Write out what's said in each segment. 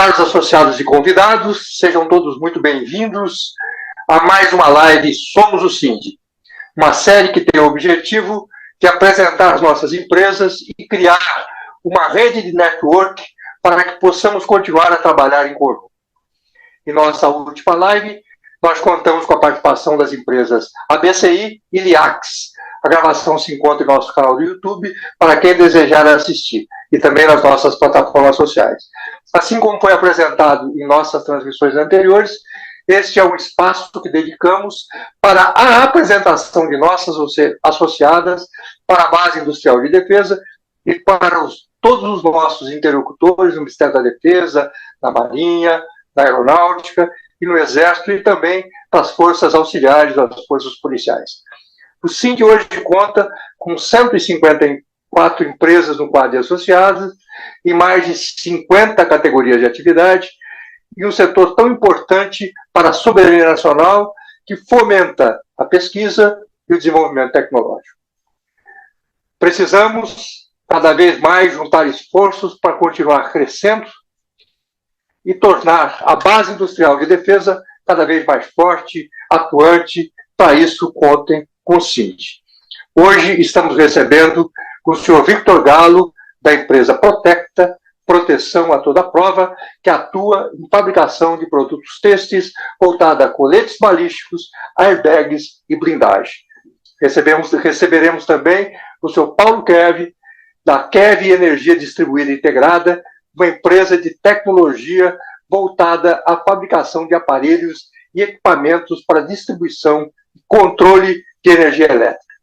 Caros associados e convidados, sejam todos muito bem-vindos a mais uma live Somos o Sind, uma série que tem o objetivo de apresentar as nossas empresas e criar uma rede de network para que possamos continuar a trabalhar em conjunto. Em nossa última live, nós contamos com a participação das empresas ABCI e Liax. A gravação se encontra em nosso canal do YouTube para quem desejar assistir e também nas nossas plataformas sociais. Assim como foi apresentado em nossas transmissões anteriores, este é um espaço que dedicamos para a apresentação de nossas associadas para a Base Industrial de Defesa e para todos os nossos interlocutores no Ministério da Defesa, na Marinha, na Aeronáutica e no Exército e também para as forças auxiliares, das forças policiais. O Sind hoje conta com 154 empresas no quadro de associadas e mais de 50 categorias de atividade e um setor tão importante para a soberania nacional que fomenta a pesquisa e o desenvolvimento tecnológico. Precisamos cada vez mais juntar esforços para continuar crescendo e tornar a base industrial de defesa cada vez mais forte, atuante. Para isso, contem com o Sind. Hoje estamos recebendo o senhor Victor Galo, da empresa Protecta, Proteção a Toda Prova, que atua em fabricação de produtos têxteis voltada a coletes balísticos, airbags e blindagem. Receberemos também o senhor Paulo Kev, da Kev Energia Distribuída Integrada, uma empresa de tecnologia voltada à fabricação de aparelhos e equipamentos para distribuição e controle de energia elétrica.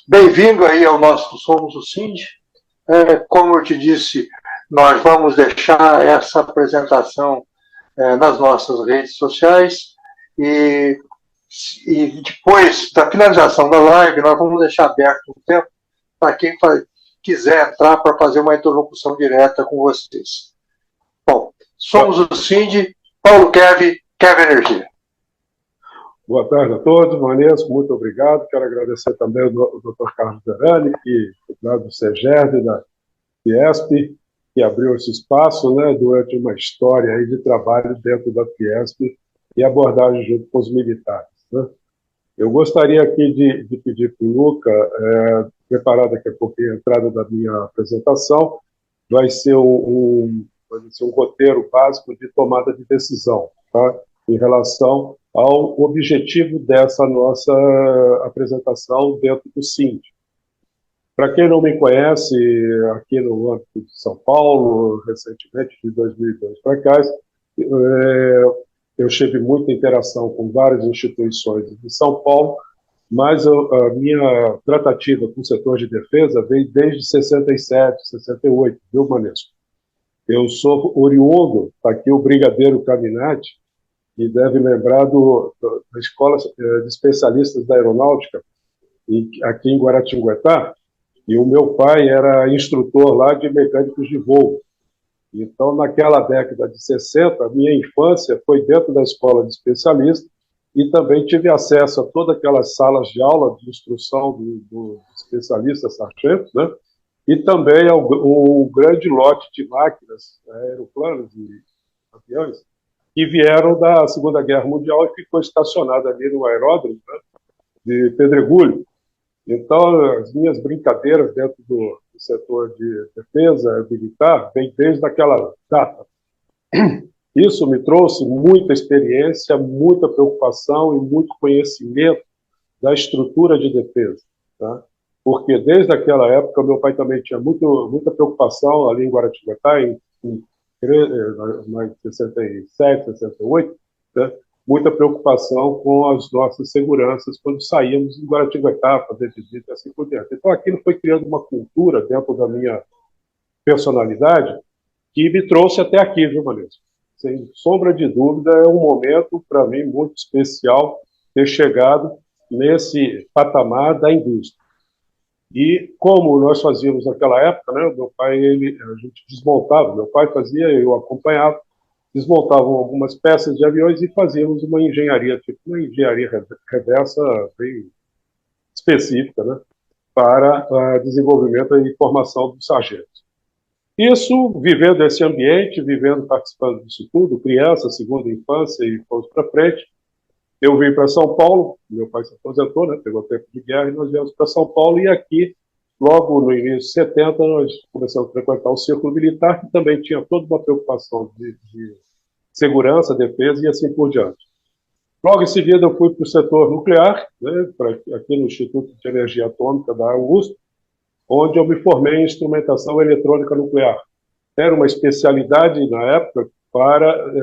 Bem-vindo aí ao nosso Somos o Sind. Como eu te disse, nós vamos deixar essa apresentação nas nossas redes sociais e depois da finalização da live, nós vamos deixar aberto um tempo para quem quiser entrar para fazer uma interlocução direta com vocês. Bom, Somos o Sind, Paulo Kev, Kev Energia. Boa tarde a todos, Manesco, muito obrigado. Quero agradecer também ao Dr. Carlos Verani, lá do CEGERD, da Fiesp, que abriu esse espaço, né, durante uma história aí de trabalho dentro da Fiesp e abordagem junto com os militares, né. Eu gostaria aqui de pedir para o Luca, preparar daqui a pouco a entrada da minha apresentação, vai ser um roteiro básico de tomada de decisão, tá, em relação ao objetivo dessa nossa apresentação dentro do Sind. Para quem não me conhece, aqui no âmbito de São Paulo, recentemente, de 2002 para cá, eu tive muita interação com várias instituições de São Paulo, mas a minha tratativa com o setor de defesa veio desde 67, 68, viu, Manesco? Eu sou oriundo, está aqui o Brigadeiro Caminati, que deve lembrar da Escola de Especialistas da Aeronáutica, aqui em Guaratinguetá, e o meu pai era instrutor lá de mecânicos de voo. Então, naquela década de 60, a minha infância foi dentro da Escola de Especialistas e também tive acesso a todas aquelas salas de aula de instrução do especialista sargento, né? E também ao grande lote de máquinas, aeroplanos e aviões, que vieram da Segunda Guerra Mundial e ficou estacionado ali no aeródromo, né, de Pedregulho. Então, as minhas brincadeiras dentro do setor de defesa militar vem desde aquela data. Isso me trouxe muita experiência, muita preocupação e muito conhecimento da estrutura de defesa, tá? Porque desde aquela época meu pai também tinha muita preocupação ali em Guaratinguetá, em 67, 68, né? Muita preocupação com as nossas seguranças quando saíamos em Guaratinguetá, fazer visita e assim por diante. Então aquilo foi criando uma cultura dentro da minha personalidade que me trouxe até aqui, viu, Manesco? Sem sombra de dúvida, é um momento, para mim, muito especial ter chegado nesse patamar da indústria. E como nós fazíamos naquela época, né, meu pai, a gente desmontava, meu pai fazia, eu acompanhava, desmontavam algumas peças de aviões e fazíamos uma engenharia, tipo uma engenharia reversa bem específica, né, para desenvolvimento e formação dos sargentos. Isso, vivendo esse ambiente, vivendo, participando disso tudo, criança, segunda infância e fomos para frente. Eu vim para São Paulo, meu pai se aposentou, né, pegou tempo de guerra, e nós viemos para São Paulo, e aqui, logo no início de 70, nós começamos a frequentar o círculo militar, que também tinha toda uma preocupação de segurança, defesa e assim por diante. Logo em seguida, eu fui para o setor nuclear, né, aqui no Instituto de Energia Atômica da USP, onde eu me formei em instrumentação eletrônica nuclear. Era uma especialidade, na época, para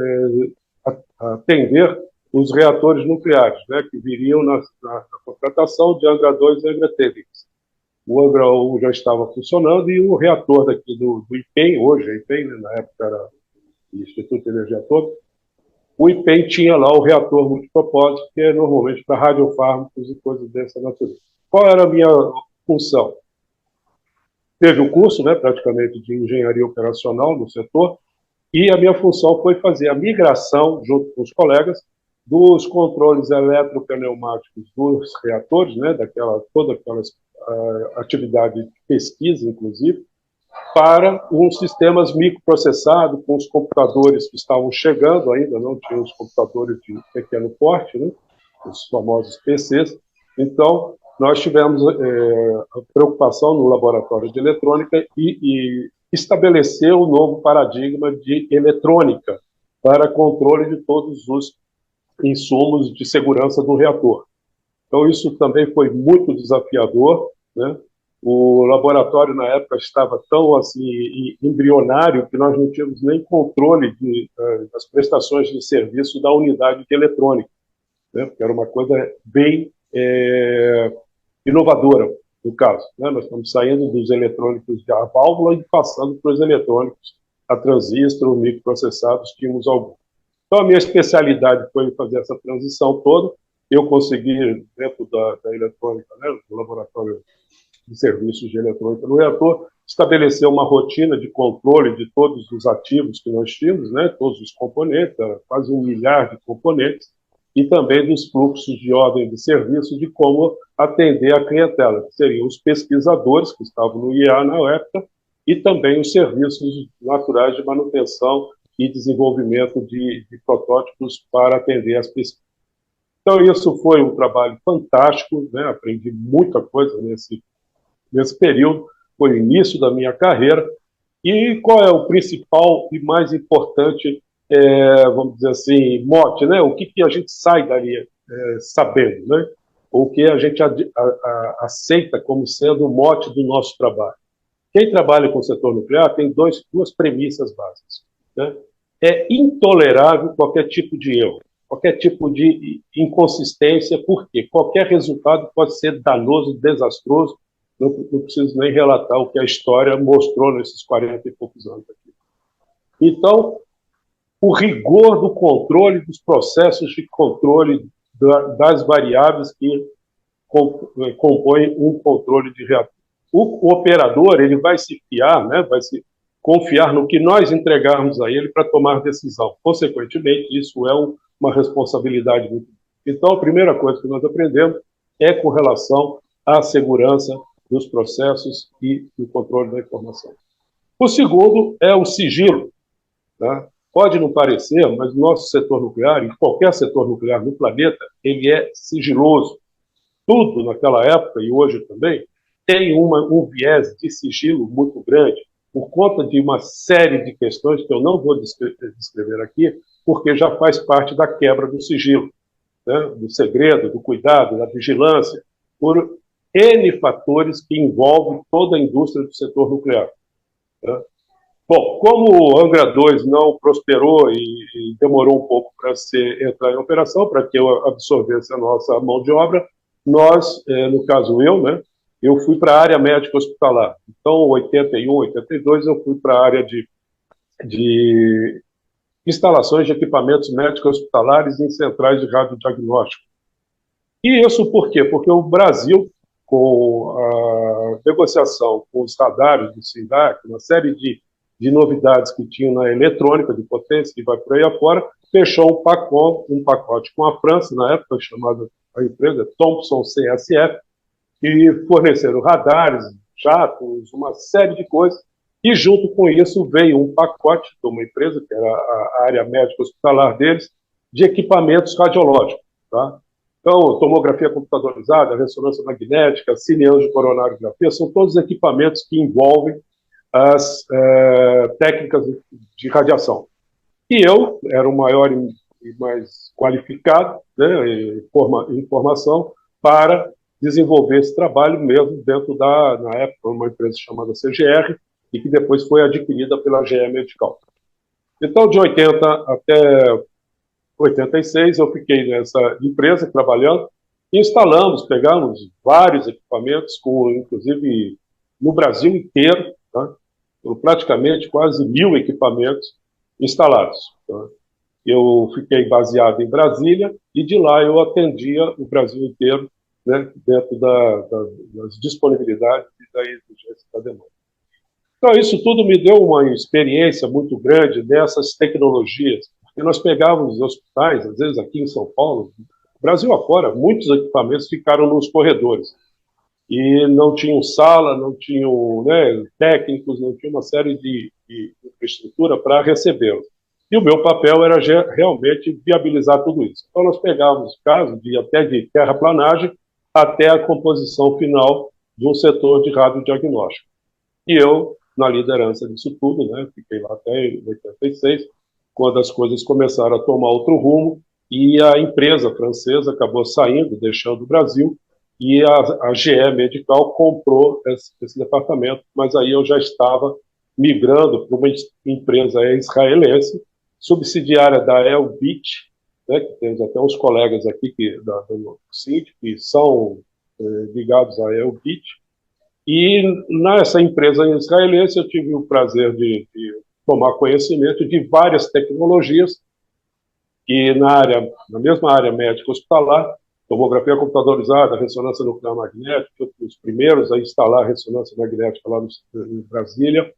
atender os reatores nucleares, né, que viriam na contratação de Angra 2 e Angra 3. O Angra 1 já estava funcionando e o reator daqui do IPEM, hoje é IPEM, né, na época era o Instituto de Energia Atômica, o IPEM tinha lá o reator multipropósito, que é normalmente para radiofármacos e coisas dessa natureza. Qual era a minha função? Teve o curso, né, praticamente, de engenharia operacional no setor, e a minha função foi fazer a migração, junto com os colegas, dos controles eletropneumáticos dos reatores, né, toda aquela atividade de pesquisa, inclusive, para uns sistemas microprocessados, com os computadores que estavam chegando ainda, não tinham os computadores de pequeno porte, né, os famosos PCs. Então, nós tivemos a preocupação no laboratório de eletrônica e estabelecer um novo paradigma de eletrônica para controle de todos os insumos de segurança do reator. Então, isso também foi muito desafiador, né? O laboratório, na época, estava tão assim, embrionário que nós não tínhamos nem controle das prestações de serviço da unidade de eletrônica, né? Porque era uma coisa bem inovadora, no caso, né? Nós estamos saindo dos eletrônicos de válvula e passando para os eletrônicos a transistor, microprocessados, tínhamos alguns. Então, a minha especialidade foi fazer essa transição toda. Eu consegui, dentro da eletrônica, né, do laboratório de serviços de eletrônica no reator, estabelecer uma rotina de controle de todos os ativos que nós tínhamos, né, todos os componentes, quase 1 milhar de componentes, e também dos fluxos de ordem de serviço, de como atender a clientela, que seriam os pesquisadores que estavam no IA na época, e também os serviços naturais de manutenção e desenvolvimento de protótipos para atender as pesquisas. Então, isso foi um trabalho fantástico, né? Aprendi muita coisa nesse período, foi o início da minha carreira. E qual é o principal e mais importante, vamos dizer assim, mote, né? O que a gente sai dali sabendo, né? O que a gente aceita como sendo o mote do nosso trabalho. Quem trabalha com o setor nuclear tem duas premissas básicas, né? É intolerável qualquer tipo de erro, qualquer tipo de inconsistência, porque qualquer resultado pode ser danoso, desastroso. Não preciso nem relatar o que a história mostrou nesses 40 e poucos anos aqui. Então, o rigor do controle dos processos de controle das variáveis que compõem um controle de reator. O operador, ele vai se fiar, né, vai se confiar no que nós entregarmos a ele para tomar decisão. Consequentemente, isso é uma responsabilidade muito grande. Então, a primeira coisa que nós aprendemos é com relação à segurança dos processos e do controle da informação. O segundo é o sigilo, tá? Pode não parecer, mas o nosso setor nuclear, e qualquer setor nuclear no planeta, ele é sigiloso. Tudo naquela época, e hoje também, tem um viés de sigilo muito grande, por conta de uma série de questões que eu não vou descrever aqui, porque já faz parte da quebra do sigilo, né? Do segredo, do cuidado, da vigilância, por N fatores que envolvem toda a indústria do setor nuclear, né? Bom, como o Angra 2 não prosperou e demorou um pouco para entrar em operação, para que eu absorvesse a nossa mão de obra, nós, no caso eu, né, eu fui para a área médica hospitalar. Então, 81, 82, eu fui para a área de instalações de equipamentos médicos hospitalares em centrais de radiodiagnóstico. E isso por quê? Porque o Brasil, com a negociação com os radares do SINDAC, uma série de novidades que tinham na eletrônica de potência, que vai por aí afora, fechou um pacote com a França, na época chamada a empresa Thomson CSF, que forneceram radares, jatos, uma série de coisas, E junto com isso veio um pacote de uma empresa, que era a área médica hospitalar deles, de equipamentos radiológicos. Tá? Então, tomografia computadorizada, ressonância magnética, cineangiocoronariografia, são todos equipamentos que envolvem as técnicas de radiação. E eu era o maior e mais qualificado, né, em formação para desenvolver esse trabalho mesmo dentro na época, uma empresa chamada CGR, e que depois foi adquirida pela GE Medical. Então, de 80 até 86, eu fiquei nessa empresa trabalhando, e instalamos, pegamos vários equipamentos, inclusive no Brasil inteiro, tá? Praticamente quase 1.000 equipamentos instalados. Tá? Eu fiquei baseado em Brasília e de lá eu atendia o Brasil inteiro, né, dentro das disponibilidades e da exigência da demanda. Então, isso tudo me deu uma experiência muito grande nessas tecnologias, porque nós pegávamos os hospitais, às vezes aqui em São Paulo, Brasil afora, muitos equipamentos ficaram nos corredores e não tinham sala, não tinham, né, técnicos, não tinha uma série de infraestrutura para recebê-los. E o meu papel era realmente viabilizar tudo isso. Então, nós pegávamos casos até de terraplanagem até a composição final de um setor de radiodiagnóstico. E eu, na liderança disso tudo, né, fiquei lá até 86, quando as coisas começaram a tomar outro rumo, e a empresa francesa acabou saindo, deixando o Brasil, e a GE Medical comprou esse departamento, mas aí eu já estava migrando para uma empresa israelense, subsidiária da Elbit, né, que temos até uns colegas aqui do CID, que são ligados à Elbit, e nessa empresa israelense eu tive o prazer de tomar conhecimento de várias tecnologias que na mesma área médica hospitalar, tomografia computadorizada, ressonância nuclear magnética, os primeiros a instalar ressonância magnética lá em Brasília,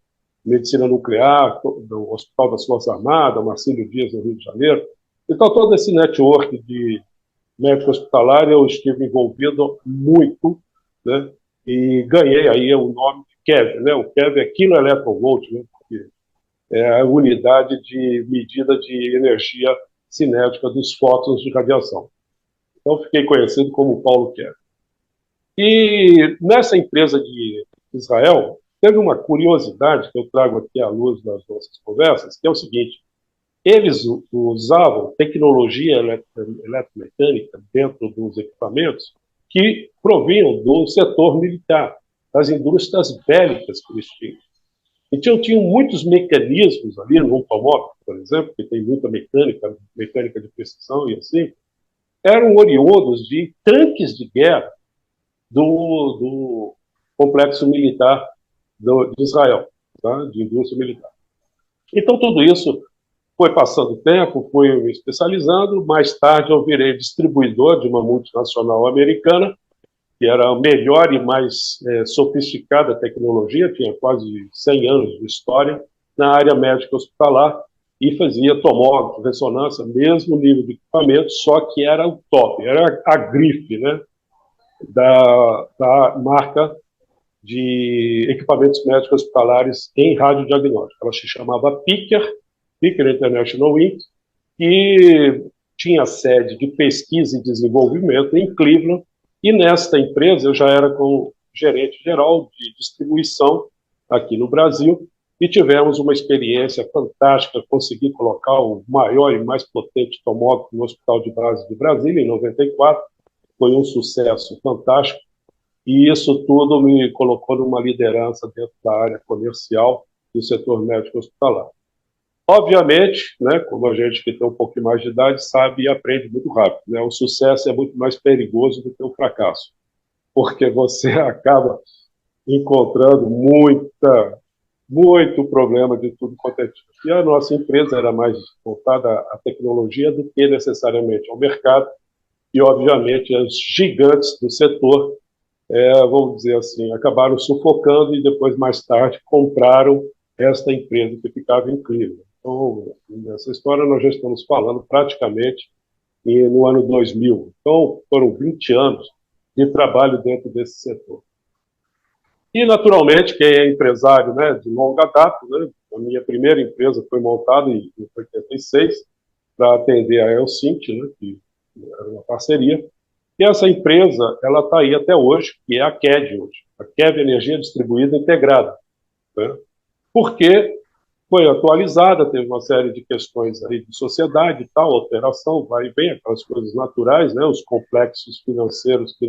medicina nuclear, do Hospital das Forças Armadas, Marcílio Dias, no Rio de Janeiro. Então, todo esse network de médico hospitalar eu estive envolvido muito, né? E ganhei aí o nome de keV, né? O keV é quiloelectronvolt, né? Porque é a unidade de medida de energia cinética dos fótons de radiação. Então, fiquei conhecido como Paulo keV. E nessa empresa de Israel, teve uma curiosidade que eu trago aqui à luz das nossas conversas, que é o seguinte: eles usavam tecnologia eletromecânica dentro dos equipamentos que provinham do setor militar, das indústrias bélicas que eles tinham. Então, tinham muitos mecanismos ali no automóvel, por exemplo, que tem muita mecânica de precisão e assim, eram oriundos de tanques de guerra do complexo militar de Israel, tá? De indústria militar. Então, tudo isso foi passando o tempo, fui me especializando. Mais tarde, eu virei distribuidor de uma multinacional americana, que era a melhor e mais sofisticada tecnologia, tinha quase 100 anos de história, na área médica hospitalar, e fazia tomógrafo, ressonância, mesmo nível de equipamento, só que era o top, era a grife, né, da marca de equipamentos médicos hospitalares em radiodiagnóstico. Ela se chamava Picker International Inc., que tinha sede de pesquisa e desenvolvimento em Cleveland, e nesta empresa eu já era como gerente geral de distribuição aqui no Brasil, e tivemos uma experiência fantástica, consegui colocar o maior e mais potente tomógrafo no Hospital de Base de Brasília, em 94, foi um sucesso fantástico, e isso tudo me colocou numa liderança dentro da área comercial do setor médico hospitalar. Obviamente, né, como a gente que tem um pouquinho mais de idade sabe e aprende muito rápido, né, o sucesso é muito mais perigoso do que o fracasso, porque você acaba encontrando muito problema de tudo quanto é tipo. E a nossa empresa era mais voltada à tecnologia do que necessariamente ao mercado, e obviamente os gigantes do setor, vamos dizer assim, acabaram sufocando e depois, mais tarde, compraram esta empresa que ficava em Cleveland. Então, nessa história nós já estamos falando praticamente no ano 2000. Então, foram 20 anos de trabalho dentro desse setor. E, naturalmente, quem é empresário, né, de longa data, né, a minha primeira empresa foi montada em 86 para atender a Elcint, né, que era uma parceria. E essa empresa, ela está aí até hoje, que é a CED hoje, a CED Energia Distribuída Integrada, né? Porque foi atualizada, teve uma série de questões aí de sociedade e tal, alteração, vai e vem, aquelas coisas naturais, né, os complexos financeiros que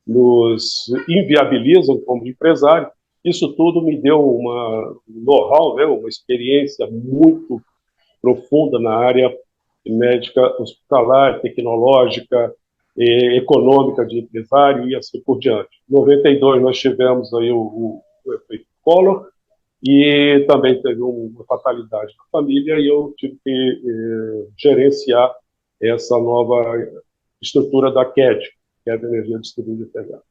nos inviabilizam como empresário. Isso tudo me deu uma know-how, né, uma experiência muito profunda na área médica hospitalar, tecnológica, econômica de empresário e assim por diante. Em 92 nós tivemos aí o efeito Collor, e também teve uma fatalidade na família e eu tive que gerenciar essa nova estrutura da CED, que é a Energia Distribuída Integrada.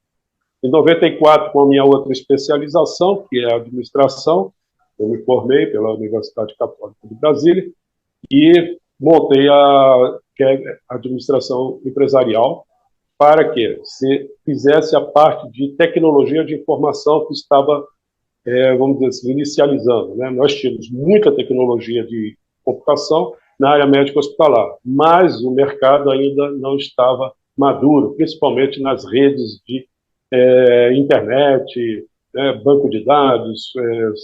Em 94, com a minha outra especialização, que é a administração, eu me formei pela Universidade Católica de Brasília e montei a administração empresarial para que se fizesse a parte de tecnologia de informação que estava vamos dizer assim, inicializando, né? Nós tínhamos muita tecnologia de computação na área médica hospitalar, mas o mercado ainda não estava maduro, principalmente nas redes de internet, banco de dados,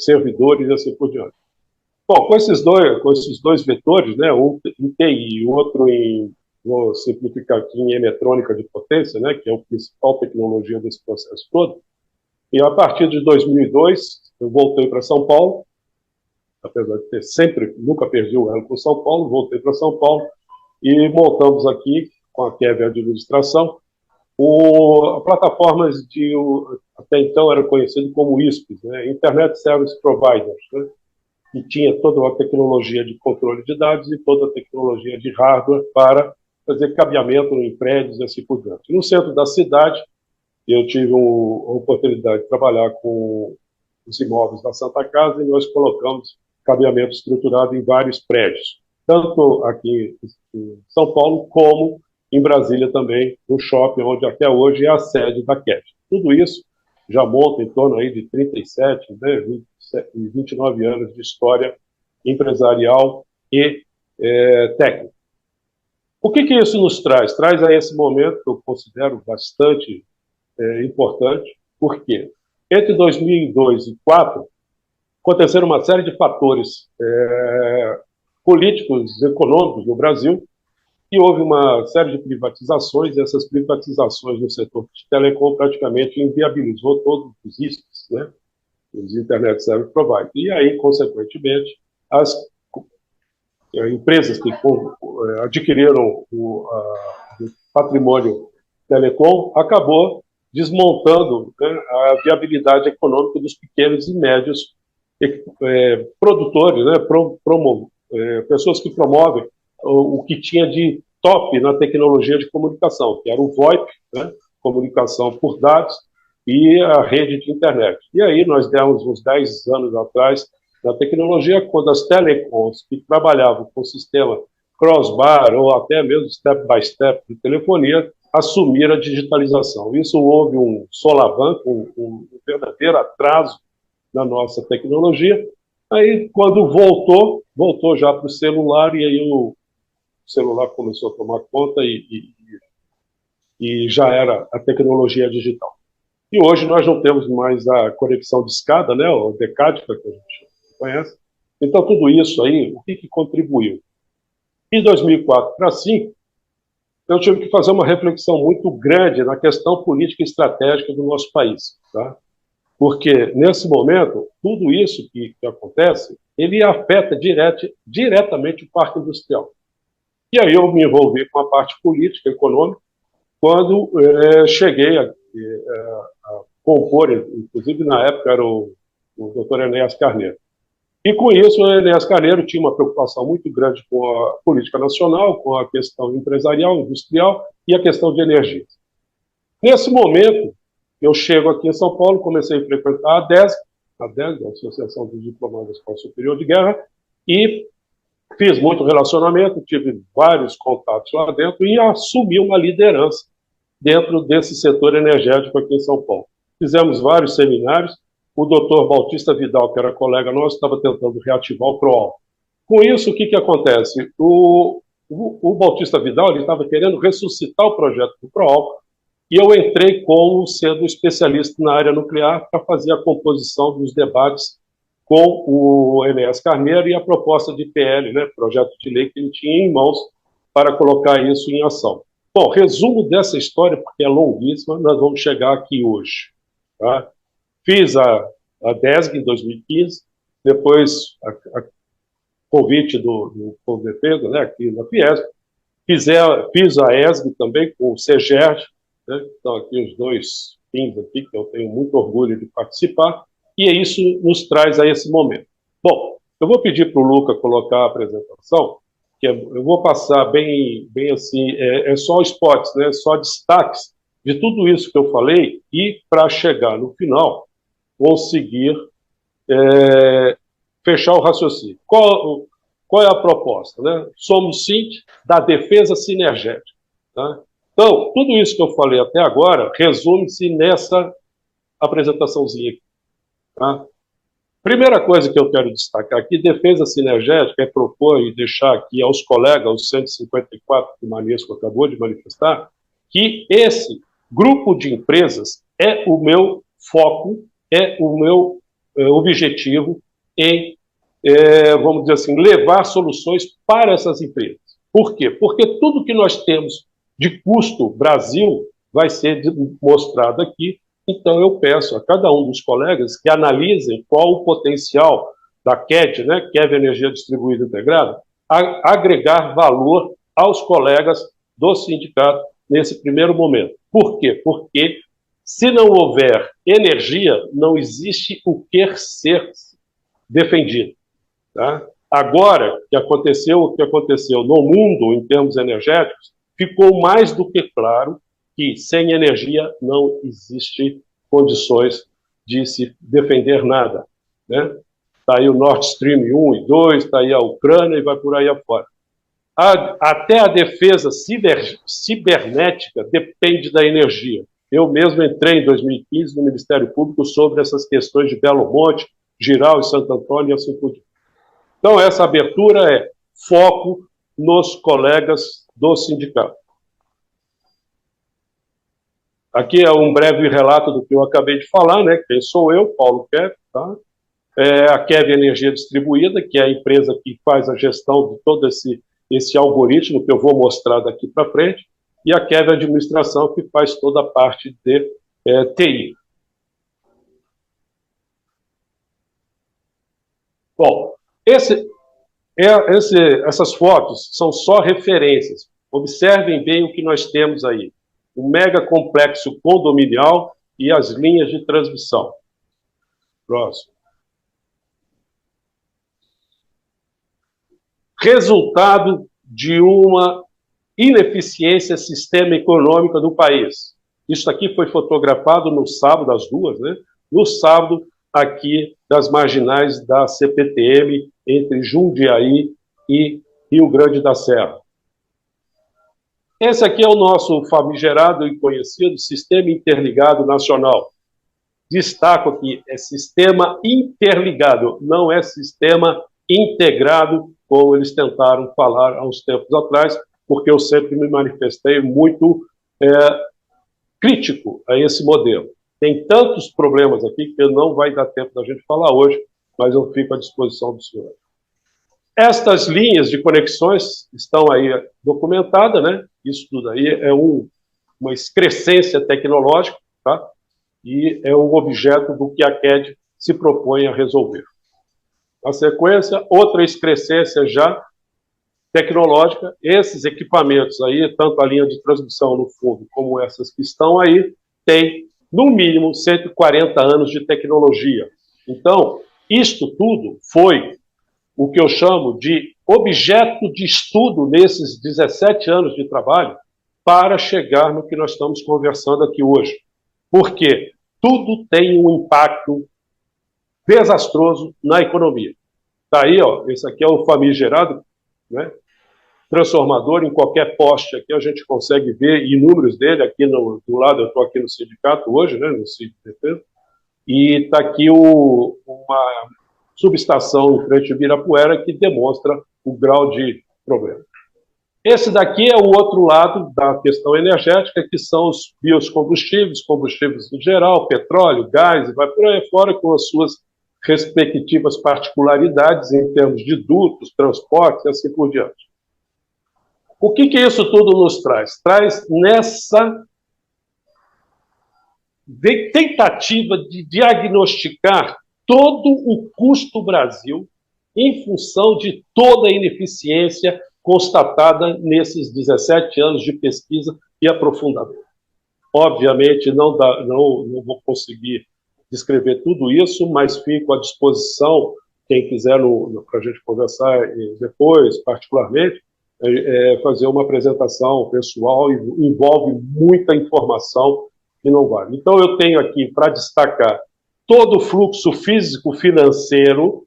servidores e assim por diante. Bom, com esses dois vetores, né, um em TI e outro vou simplificar aqui, em eletrônica de potência, né, que é a principal tecnologia desse processo todo. E a partir de 2002, eu voltei para São Paulo, apesar de ter sempre, nunca perdi o elo com São Paulo, voltei para São Paulo e montamos aqui, com a Kev Administração, plataformas até então era conhecido como ISPs, né? Internet Service Providers, né? Que tinha toda uma tecnologia de controle de dados e toda a tecnologia de hardware para fazer cabeamento em prédios e assim por diante. No centro da cidade, eu tive a oportunidade de trabalhar com os imóveis da Santa Casa e nós colocamos cabeamento estruturado em vários prédios, tanto aqui em São Paulo como em Brasília também, no shopping, onde até hoje é a sede da CED. Tudo isso já monta em torno aí de 37, né, 29 anos de história empresarial e técnica. O que isso nos traz? Traz a esse momento que eu considero bastante importante, porque entre 2002 e 2004 aconteceram uma série de fatores políticos, econômicos no Brasil, e houve uma série de privatizações, e essas privatizações no setor de telecom praticamente inviabilizou todos os ISPs, né, os Internet Service Providers. E aí, consequentemente, as empresas que adquiriram o patrimônio telecom acabou desmontando, né, a viabilidade econômica dos pequenos e médios produtores, né, pessoas que promovem o que tinha de top na tecnologia de comunicação, que era o VoIP, né, comunicação por dados, e a rede de internet. E aí nós demos uns 10 anos atrás na tecnologia, quando as telecoms que trabalhavam com o sistema crossbar ou até mesmo step by step de telefonia assumiram a digitalização. Isso houve um solavanco, um verdadeiro atraso na nossa tecnologia. Aí, quando voltou já para o celular, e aí o celular começou a tomar conta e já era a tecnologia digital. E hoje nós não temos mais a conexão de escada, né, o decádica, que a gente conhece. Então, tudo isso aí, o que contribuiu? Em 2004 para 2005, eu tive que fazer uma reflexão muito grande na questão política e estratégica do nosso país, tá? Porque, nesse momento, tudo isso que acontece, ele afeta diretamente o parque industrial. E aí eu me envolvi com a parte política, econômica, quando cheguei a compor, inclusive na época era o Dr. Enéas Carneiro. E com isso, o Enéas Carneiro tinha uma preocupação muito grande com a política nacional, com a questão empresarial, industrial e a questão de energia. Nesse momento, eu chego aqui em São Paulo, comecei a frequentar a DESC, a Associação dos Diplomados da Escola Superior de Guerra, e fiz muito relacionamento, tive vários contatos lá dentro e assumi uma liderança dentro desse setor energético aqui em São Paulo. fizemos vários seminários. O doutor Bautista Vidal, que era colega nosso, estava tentando reativar o PROAL. Com isso, o que acontece? O Bautista Vidal estava querendo ressuscitar o projeto do PROAL, e eu entrei como sendo especialista na área nuclear para fazer a composição dos debates com o Enéas Carneiro e a proposta de PL, né, projeto de lei que ele tinha em mãos para colocar isso em ação. Bom, resumo dessa história, porque é longuíssima, nós vamos chegar aqui hoje. Tá? Fiz a DESG em 2015, depois a convite do Defesa, né, aqui na Fiesp, fiz a ESG também com o CEGERD, né, estão aqui os dois fins aqui, que eu tenho muito orgulho de participar, e isso nos traz a esse momento. Bom, eu vou pedir para o Luca colocar a apresentação, que eu vou passar bem assim, só spots, né, só destaques de tudo isso que eu falei, e para chegar no final, conseguir fechar o raciocínio. Qual é a proposta? Né? Somos SINT da defesa sinergética. Tá? Então, tudo isso que eu falei até agora resume-se nessa apresentaçãozinha aqui. Tá? Primeira coisa que eu quero destacar aqui, defesa sinergética, propor e deixar aqui aos colegas, os 154 que o Manesco acabou de manifestar, que esse grupo de empresas é o meu foco, é o meu objetivo em, vamos dizer assim, levar soluções para essas empresas. Por quê? Porque tudo que nós temos de custo Brasil vai ser mostrado aqui. Então, eu peço a cada um dos colegas que analisem qual o potencial da CED, né, Keve Energia Distribuída Integrada, a agregar valor aos colegas do sindicato nesse primeiro momento. Por quê? Porque se não houver energia, não existe o que ser defendido. Tá? Agora, o que aconteceu no mundo em termos energéticos, ficou mais do que claro que sem energia não existe condições de se defender nada. Né? Está aí o Nord Stream 1 e 2, está aí a Ucrânia e vai por aí afora. Até a defesa cibernética depende da energia. Eu mesmo entrei em 2015 no Ministério Público sobre essas questões de Belo Monte, Giral e Santo Antônio e assim por diante. Então, essa abertura é foco nos colegas do sindicato. Aqui é um breve relato do que eu acabei de falar, né? Quem sou eu, Paulo Keve, tá? A Keve Energia Distribuída, que é a empresa que faz a gestão de todo esse algoritmo que eu vou mostrar daqui para frente, e a Keve Administração, que faz toda a parte de TI. Bom, essas fotos são só referências. Observem bem o que nós temos aí. O mega complexo condominial e as linhas de transmissão. Próximo. Resultado de uma ineficiência sistema econômica do país. Isso aqui foi fotografado no sábado, às duas, né? No sábado, aqui das marginais da CPTM, entre Jundiaí e Rio Grande da Serra. Esse aqui é o nosso famigerado e conhecido Sistema Interligado Nacional. Destaco aqui, é sistema interligado, não é sistema integrado, como eles tentaram falar há uns tempos atrás, porque eu sempre me manifestei muito crítico a esse modelo. Tem tantos problemas aqui que não vai dar tempo da gente falar hoje, mas eu fico à disposição do senhor. Estas linhas de conexões estão aí documentadas, né? Isso tudo aí é uma excrescência tecnológica, tá? E é um objeto do que a CED se propõe a resolver. Na sequência, outra excrescência já tecnológica, esses equipamentos aí, tanto a linha de transmissão no fundo como essas que estão aí, tem no mínimo 140 anos de tecnologia. Então, isto tudo foi o que eu chamo de objeto de estudo nesses 17 anos de trabalho para chegar no que nós estamos conversando aqui hoje. Por quê? Tudo tem um impacto desastroso na economia. Está aí, ó, esse aqui é o famigerado, né? transformador em qualquer poste. Aqui a gente consegue ver inúmeros dele, aqui do lado, eu estou aqui no sindicato hoje, né, no Sindicato de Defesa, e está aqui uma subestação em frente a Ibirapuera que demonstra o grau de problema. Esse daqui é o outro lado da questão energética, que são os biocombustíveis, combustíveis em geral, petróleo, gás, e vai por aí fora com as suas respectivas particularidades em termos de dutos, transportes e assim por diante. O que isso tudo nos traz? Traz nessa tentativa de diagnosticar todo o custo Brasil em função de toda a ineficiência constatada nesses 17 anos de pesquisa e aprofundamento. Obviamente, não vou conseguir descrever tudo isso, mas fico à disposição, quem quiser, para a gente conversar depois, particularmente, fazer uma apresentação pessoal, e envolve muita informação que não vale. Então, eu tenho aqui para destacar todo o fluxo físico-financeiro,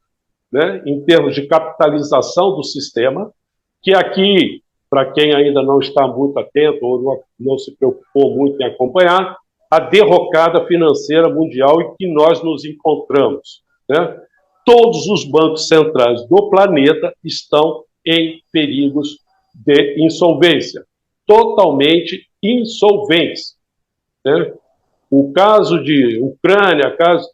né, em termos de capitalização do sistema, que aqui, para quem ainda não está muito atento ou não se preocupou muito em acompanhar, a derrocada financeira mundial em que nós nos encontramos, né? Todos os bancos centrais do planeta estão em perigos de insolvência, totalmente insolventes, né? O caso de Ucrânia, o caso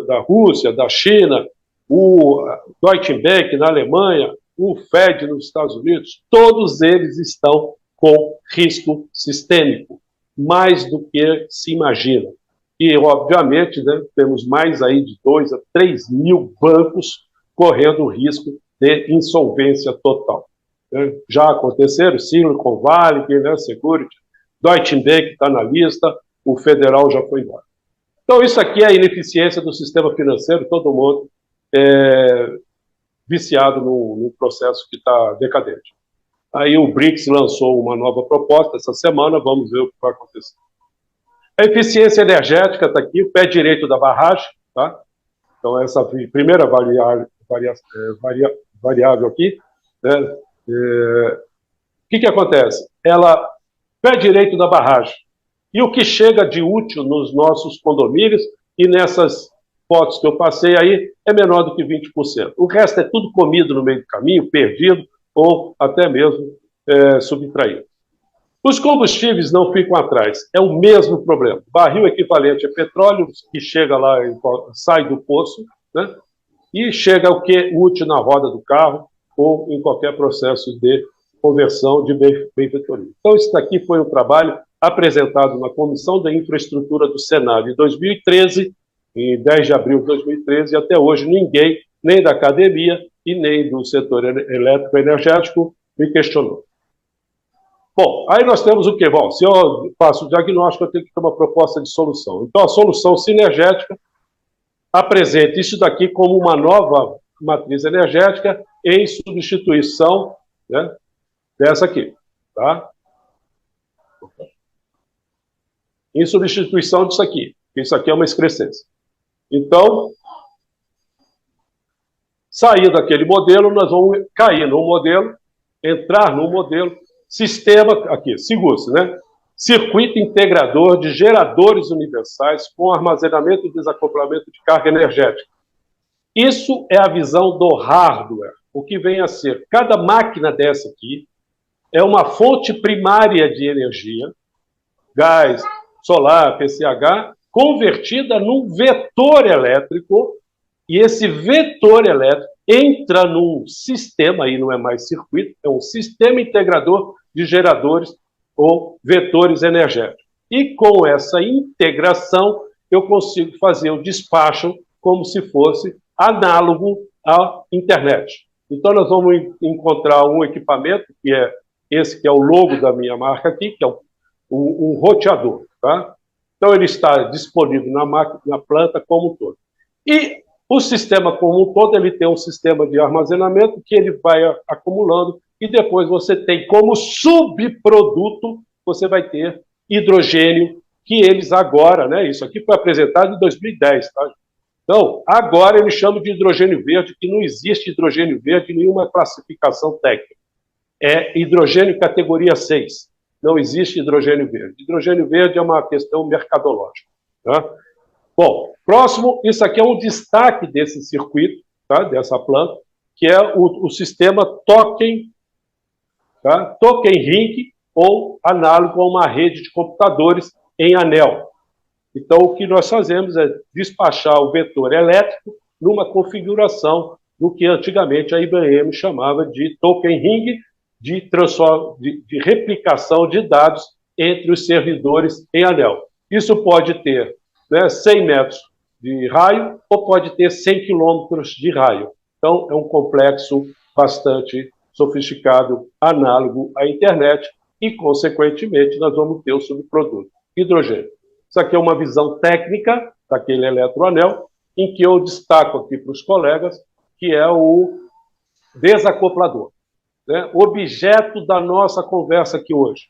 da Rússia, da China, o Deutsche Bank na Alemanha, o Fed nos Estados Unidos, todos eles estão com risco sistêmico, mais do que se imagina. E, obviamente, né, temos mais aí de 2 a 3 mil bancos correndo risco de insolvência total. Né? Já aconteceram, Silicon Valley, né, Security, Deutsche Bank está na lista, o federal já foi embora. Então, isso aqui é a ineficiência do sistema financeiro, todo mundo viciado no processo que está decadente. Aí o BRICS lançou uma nova proposta essa semana, vamos ver o que vai acontecer. A eficiência energética está aqui, o pé direito da barragem, tá? Então, essa primeira variável aqui, né? O que acontece? Pé direito da barragem. E o que chega de útil nos nossos condomínios e nessas fotos que eu passei aí é menor do que 20%. O resto é tudo comido no meio do caminho, perdido ou até mesmo subtraído. Os combustíveis não ficam atrás, é o mesmo problema. Barril equivalente a petróleo que chega lá, sai do poço, né? E chega o que é útil na roda do carro ou em qualquer processo de conversão de benfeitoria. Então, isso daqui foi um trabalho apresentado na Comissão da Infraestrutura do Senado em 2013, em 10 de abril de 2013, e até hoje ninguém, nem da academia e nem do setor elétrico energético, me questionou. Bom, aí nós temos o quê? Bom, se eu faço o diagnóstico, eu tenho que ter uma proposta de solução. Então, a solução sinergética apresenta isso daqui como uma nova matriz energética em substituição, né, dessa aqui, tá? Em substituição disso aqui. Isso aqui é uma excrescência. Então, sair daquele modelo, nós vamos cair num modelo, entrar num modelo, sistema, aqui, SIGUS, né? Circuito integrador de geradores universais com armazenamento e desacoplamento de carga energética. Isso é a visão do hardware, o que vem a ser, cada máquina dessa aqui é uma fonte primária de energia, gás, solar, PCH, convertida num vetor elétrico, e esse vetor elétrico entra num sistema, aí não é mais circuito, é um sistema integrador de geradores ou vetores energéticos. E com essa integração, eu consigo fazer o despacho como se fosse análogo à internet. Então, nós vamos encontrar um equipamento, que é esse que é o logo da minha marca aqui, que é um roteador, tá? Então, ele está disponível na planta como um todo. E o sistema como um todo, ele tem um sistema de armazenamento que ele vai acumulando e depois você tem como subproduto, você vai ter hidrogênio, que eles agora, né, isso aqui foi apresentado em 2010, tá? Então, agora eles chamam de hidrogênio verde, que não existe hidrogênio verde em nenhuma classificação técnica. é hidrogênio categoria 6. Não existe hidrogênio verde. Hidrogênio verde é uma questão mercadológica. Tá? Bom, próximo, isso aqui é um destaque desse circuito, tá? Dessa planta, que é o sistema token, tá? Token ring, ou análogo a uma rede de computadores em anel. Então, o que nós fazemos é despachar o vetor elétrico numa configuração do que antigamente a IBM chamava de token ring, de replicação de dados entre os servidores em anel. Isso pode ter 100 metros de raio ou pode ter 100 quilômetros de raio. Então, é um complexo bastante sofisticado, análogo à internet, e, consequentemente, nós vamos ter o subproduto, hidrogênio. Isso aqui é uma visão técnica daquele eletroanel, em que eu destaco aqui para os colegas, que é o desacoplador. Né? Objeto da nossa conversa aqui hoje.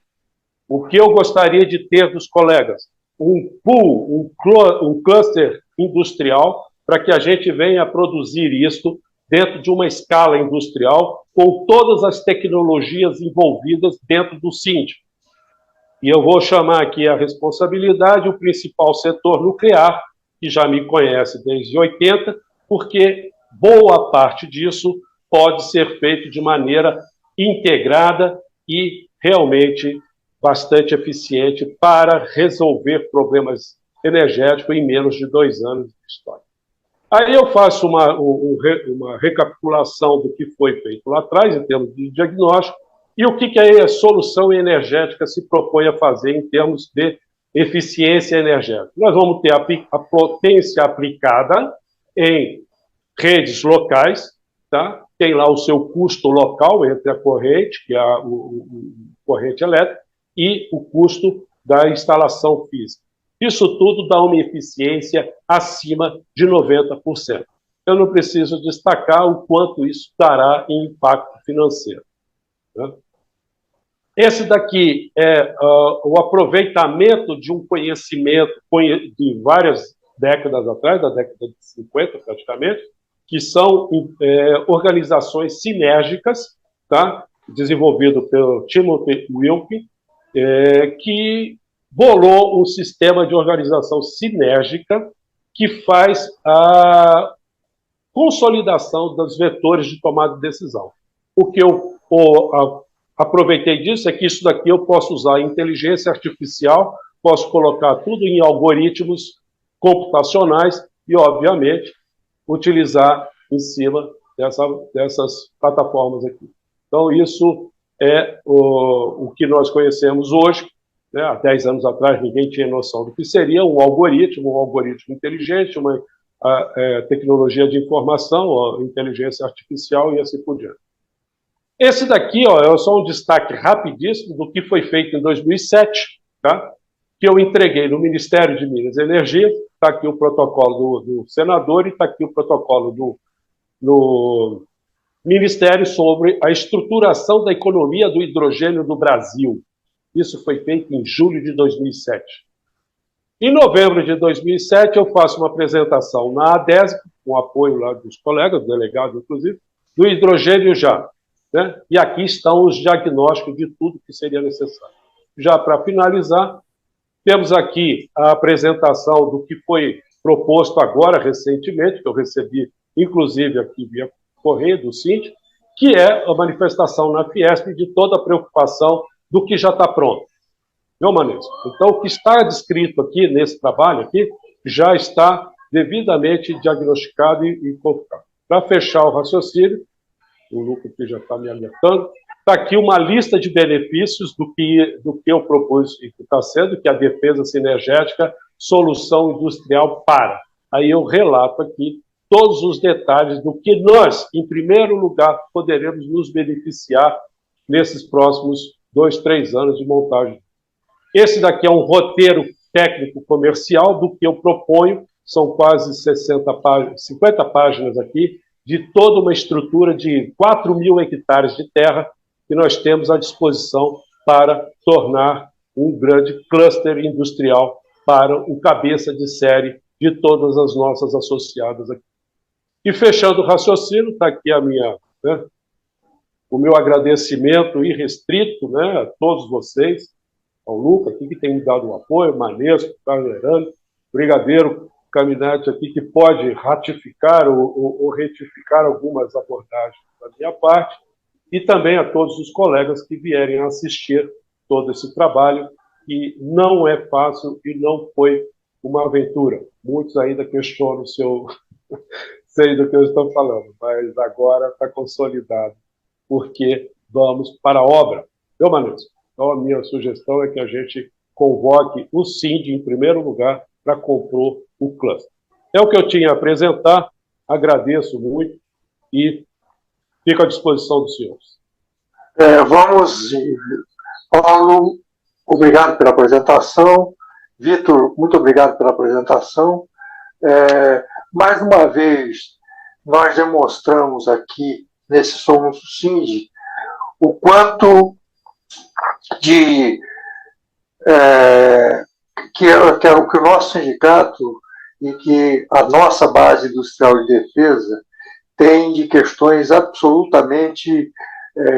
O que eu gostaria de ter dos colegas? Um pool, um cluster industrial, para que a gente venha produzir isto dentro de uma escala industrial, com todas as tecnologias envolvidas dentro do síndico. E eu vou chamar aqui a responsabilidade o principal setor nuclear, que já me conhece desde 80, porque boa parte disso pode ser feito de maneira integrada e realmente bastante eficiente para resolver problemas energéticos em menos de 2 anos de história. Aí eu faço uma recapitulação do que foi feito lá atrás, em termos de diagnóstico, e o que a solução energética se propõe a fazer em termos de eficiência energética. Nós vamos ter a potência aplicada em redes locais, tá? Tem lá o seu custo local entre a corrente, que é a corrente elétrica, e o custo da instalação física. Isso tudo dá uma eficiência acima de 90%. Eu não preciso destacar o quanto isso dará em impacto financeiro. Né? Esse daqui é o aproveitamento de um conhecimento de várias décadas atrás, da década de 50 praticamente, que são organizações sinérgicas, tá? Desenvolvido pelo Timothy Wilke, que bolou um sistema de organização sinérgica que faz a consolidação dos vetores de tomada de decisão. O que eu aproveitei disso é que isso daqui eu posso usar inteligência artificial, posso colocar tudo em algoritmos computacionais e, obviamente, utilizar em cima dessas plataformas aqui. Então, isso é o que nós conhecemos hoje. Né? Há 10 anos atrás, ninguém tinha noção do que seria um algoritmo inteligente, uma tecnologia de informação, inteligência artificial e assim por diante. Esse daqui é só um destaque rapidíssimo do que foi feito em 2007, tá? Que eu entreguei no Ministério de Minas e Energia. Está aqui o protocolo do senador e está aqui o protocolo do Ministério sobre a estruturação da economia do hidrogênio no Brasil. Isso foi feito em julho de 2007. Em novembro de 2007, eu faço uma apresentação na ADESC, com apoio lá dos colegas, delegados inclusive, do hidrogênio já. Né? E aqui estão os diagnósticos de tudo que seria necessário. Já para finalizar, temos aqui a apresentação do que foi proposto agora, recentemente, que eu recebi, inclusive, aqui via correio do síndico, que é a manifestação na Fiesp de toda a preocupação do que já está pronto. Meu Manesco? Então, o que está descrito aqui, nesse trabalho aqui, já está devidamente diagnosticado e confirmado. Para fechar o raciocínio, o Lucas que já está me alertando, está aqui uma lista de benefícios do que eu propus e que está sendo, que é a defesa sinergética, solução industrial para. Aí eu relato aqui todos os detalhes do que nós, em primeiro lugar, poderemos nos beneficiar nesses próximos 2, 3 anos de montagem. Esse daqui é um roteiro técnico-comercial do que eu proponho, são quase 50 páginas aqui, de toda uma estrutura de 4.000 hectares de terra que nós temos à disposição para tornar um grande cluster industrial para o cabeça de série de todas as nossas associadas aqui. E fechando o raciocínio, está aqui a minha o meu agradecimento irrestrito, né, a todos vocês, ao Luca aqui, que tem me dado um apoio, Manesco, Carlos Herani, Brigadeiro Caminati aqui, que pode ratificar ou retificar algumas abordagens da minha parte, e também a todos os colegas que vierem assistir todo esse trabalho, que não é fácil e não foi uma aventura. Muitos ainda questionam se eu sei do que eu estou falando, mas agora está consolidado, porque vamos para a obra. Meu Manesco, então a minha sugestão é que a gente convoque o Cindy, em primeiro lugar, para compor o cluster. É o que eu tinha a apresentar, agradeço muito e fico à disposição dos senhores. Paulo, obrigado pela apresentação. Vitor, muito obrigado pela apresentação. Mais uma vez, nós demonstramos aqui, nesse Somos o Cindy, o quanto de que o nosso sindicato e que a nossa base industrial de defesa tem de questões absolutamente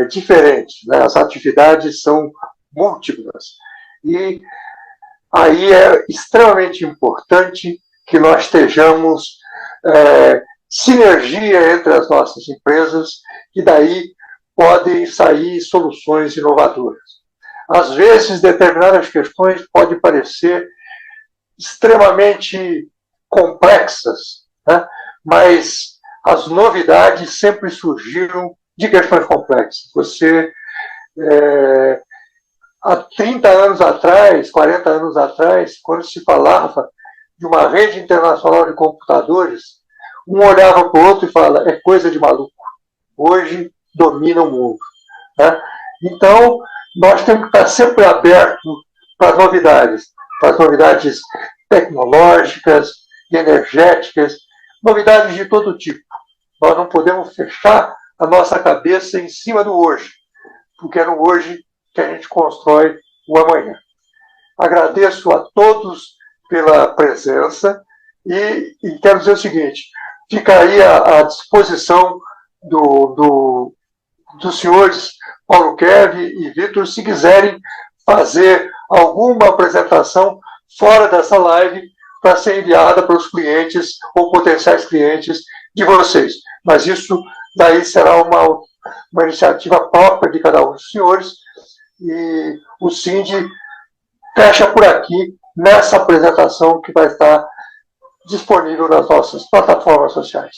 diferentes, né? As atividades são múltiplas. E aí é extremamente importante que nós estejamos sinergia entre as nossas empresas, e daí podem sair soluções inovadoras. Às vezes, determinadas questões podem parecer extremamente complexas, né? Mas as novidades sempre surgiram de questões complexas. Você, há 30 anos atrás, 40 anos atrás, quando se falava de uma rede internacional de computadores, um olhava para o outro e fala, é coisa de maluco. Hoje domina o mundo, né? Então, nós temos que estar sempre abertos para as novidades tecnológicas, energéticas, novidades de todo tipo. Nós não podemos fechar a nossa cabeça em cima do hoje, porque é no hoje que a gente constrói o amanhã. Agradeço a todos pela presença e quero dizer o seguinte, fica aí à disposição dos senhores Paulo Kev e Vitor, se quiserem fazer alguma apresentação fora dessa live para ser enviada para os clientes ou potenciais clientes de vocês. Mas isso daí será uma iniciativa própria de cada um dos senhores, e o Cindy fecha por aqui nessa apresentação que vai estar disponível nas nossas plataformas sociais.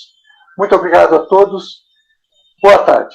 Muito obrigado a todos. Boa tarde.